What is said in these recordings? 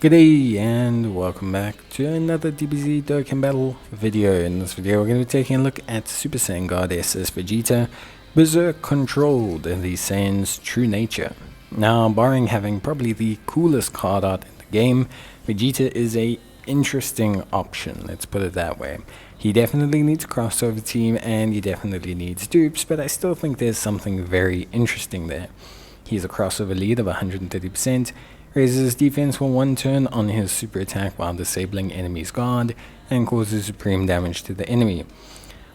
Good day and welcome back to another DBZ Dokkan battle video. In this video we're going to be taking a look at Super Saiyan God SS Vegeta, Berserk Controlled, and the Saiyan's true nature. Now, barring having probably the coolest card art in the game, Vegeta is a interesting option, let's put it that way. He definitely needs a crossover team and he definitely needs dupes, but I still think there's something very interesting there. He's a crossover lead of 130%, raises his defense for 1 turn on his super attack while disabling enemy's guard, and causes supreme damage to the enemy.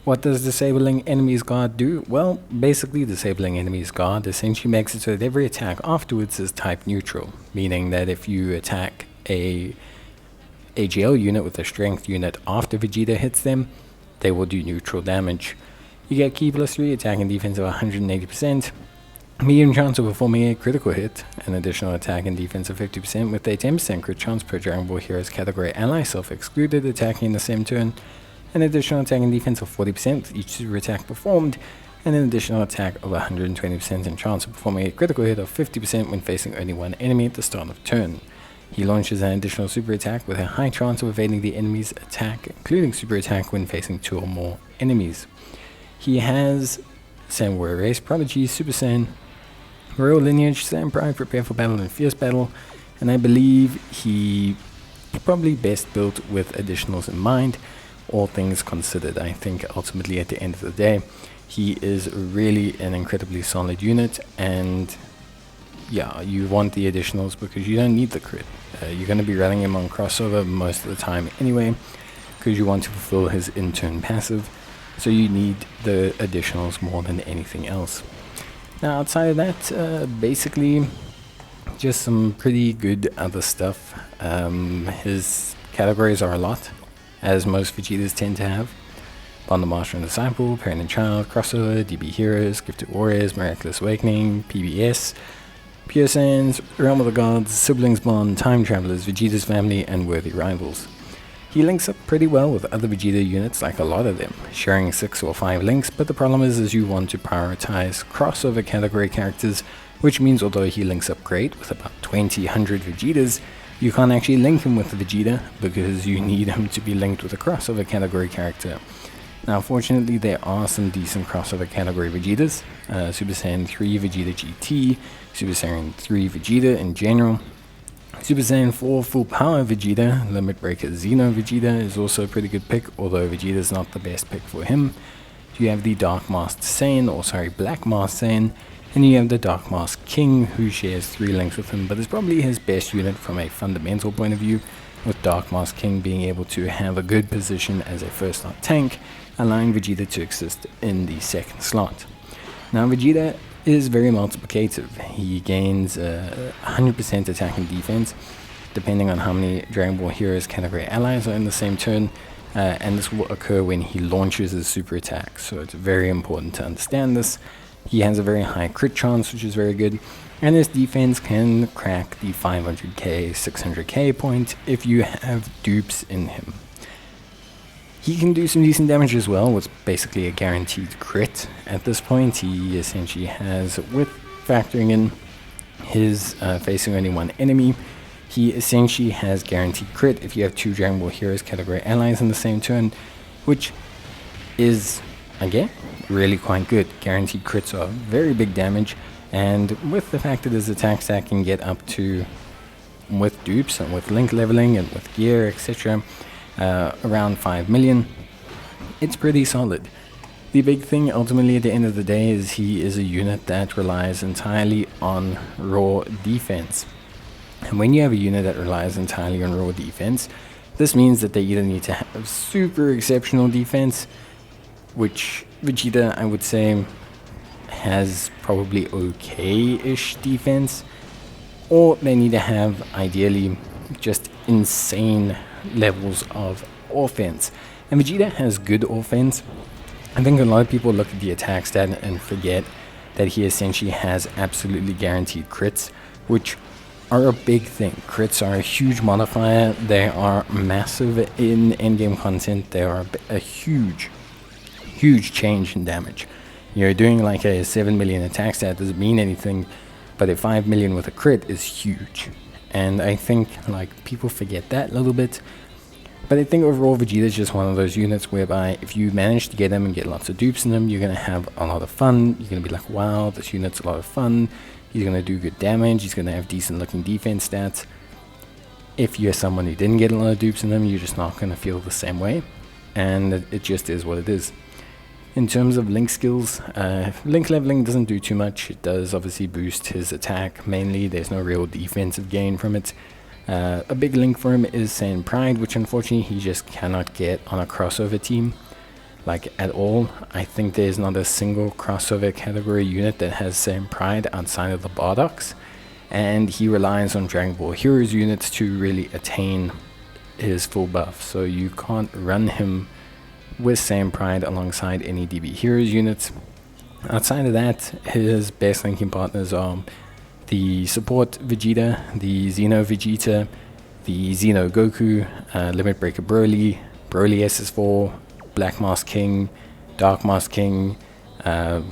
What does disabling enemy's guard do? Well, basically disabling enemy's guard essentially makes it so that every attack afterwards is type neutral, meaning that if you attack a AGL unit with a strength unit after Vegeta hits them, they will do neutral damage. You get key +3, attack and defense of 180%, medium chance of performing a critical hit, an additional attack and defense of 50% with a 10% crit chance per Dragon Ball Heroes category ally self-excluded attacking in the same turn, an additional attack and defense of 40% with each super attack performed, and an additional attack of 120% and chance of performing a critical hit of 50% when facing only one enemy at the start of turn. He launches an additional super attack with a high chance of evading the enemy's attack, including super attack when facing 2 or more enemies. He has Saiyan Warrior Race, Prodigy, Super Saiyan, Royal Lineage, Saiyan Pride, Prepare for Battle, and Fierce Battle, and I believe he probably best built with additionals in mind, all things considered. I think ultimately at the end of the day, he is really an incredibly solid unit, and yeah, you want the additionals because you don't need the crit. You're going to be running him on crossover most of the time anyway, because you want to fulfill his in-turn passive, so you need the additionals more than anything else. Now, outside of that, basically just some pretty good other stuff. His categories are a lot, as most Vegetas tend to have. Bond the Master and Disciple, Parent and Child, Crossover, DB Heroes, Gifted Warriors, Miraculous Awakening, PBS, Pure Saiyans, Realm of the Gods, Siblings Bond, Time Travelers, Vegeta's Family, and Worthy Rivals. He links up pretty well with other Vegeta units, like a lot of them, sharing 6 or 5 links, but the problem is you want to prioritize crossover category characters, which means although he links up great with about 200 Vegetas, you can't actually link him with the Vegeta because you need him to be linked with a crossover category character. Now, fortunately, there are some decent crossover category Vegetas, Super Saiyan 3 Vegeta GT, Super Saiyan 3 Vegeta in general, Super Saiyan 4 Full Power Vegeta, Limit Breaker Xeno Vegeta is also a pretty good pick, although Vegeta is not the best pick for him. You have the Dark Masked Saiyan, or sorry, Black Masked Saiyan, and you have the Dark Masked King, who shares 3 links with him, but is probably his best unit from a fundamental point of view, with Dark Masked King being able to have a good position as a first slot tank, allowing Vegeta to exist in the second slot. Now, Vegeta is very multiplicative. He gains 100% attack and defense, depending on how many Dragon Ball Heroes category allies are in the same turn, and this will occur when he launches his super attack, so it's very important to understand this. He has a very high crit chance, which is very good, and his defense can crack the 500k, 600k point if you have dupes in him. He can do some decent damage as well, with basically a guaranteed crit. At this point, he essentially has, with factoring in his facing only one enemy, he essentially has guaranteed crit if you have 2 Dragon Ball Heroes category allies in the same turn, which is, again, really quite good. Guaranteed crits are very big damage, and with the fact that his attack stack can get up to, with dupes and with link leveling and with gear, etc., around 5 million, it's pretty solid. The big thing ultimately at the end of the day is he is a unit that relies entirely on raw defense. And when you have a unit that relies entirely on raw defense, this means that they either need to have super exceptional defense, which Vegeta, I would say, has probably okay-ish defense, or they need to have, ideally, just insane levels of offense. And Vegeta has good offense. I think a lot of people look at the attack stat and forget that he essentially has absolutely guaranteed crits, which are a big thing. Crits are a huge modifier. They are massive in endgame content. They are a huge change in damage. You're doing like a 7 million attack stat doesn't mean anything, but a 5 million with a crit is huge. and I think like people forget that a little bit. But I think overall Vegeta is just one of those units whereby if you manage to get him and get lots of dupes in him, you're going to have a lot of fun. You're going to be like, wow, this unit's a lot of fun. He's going to do good damage. He's going to have decent looking defense stats. If you're someone who didn't get a lot of dupes in them, you're just not going to feel the same way. And it just is what it is. In terms of Link skills, Link leveling doesn't do too much. It does obviously boost his attack mainly. There's no real defensive gain from it. A big link for him is Saiyan Pride, which unfortunately he just cannot get on a crossover team, like at all. I think there's not a single crossover category unit that has Saiyan Pride outside of the Bardoks, and he relies on Dragon Ball Heroes units to really attain his full buff, so you can't run him with Saiyan Pride alongside any DB Heroes units. Outside of that, his best linking partners are the support Vegeta, the Xeno Vegeta, the Xeno Goku, Limit Breaker Broly, Broly SS4, Black Mask King, Dark Mask King,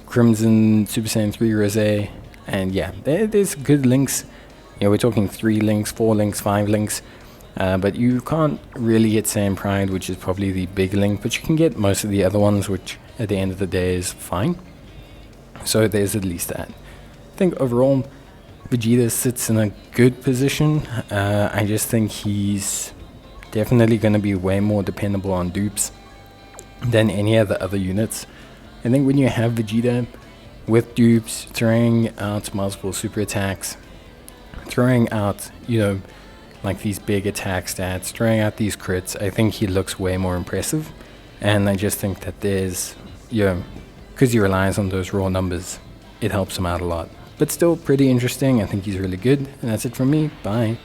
Crimson Super Saiyan 3 Rosé, and yeah, there's good links. You know, we're talking 3 links, 4 links, 5 links, but you can't really get Saiyan Pride, which is probably the big link, but you can get most of the other ones, which at the end of the day is fine. So there's at least that. I think overall, Vegeta sits in a good position. I just think he's definitely going to be way more dependable on dupes than any of the other units. I think when you have Vegeta with dupes, throwing out multiple super attacks, throwing out, you know, like these big attack stats, throwing out these crits, I think he looks way more impressive. And I just think that there's, you know, because he relies on those raw numbers, it helps him out a lot. But still pretty interesting. I think he's really good. And that's it from me. Bye.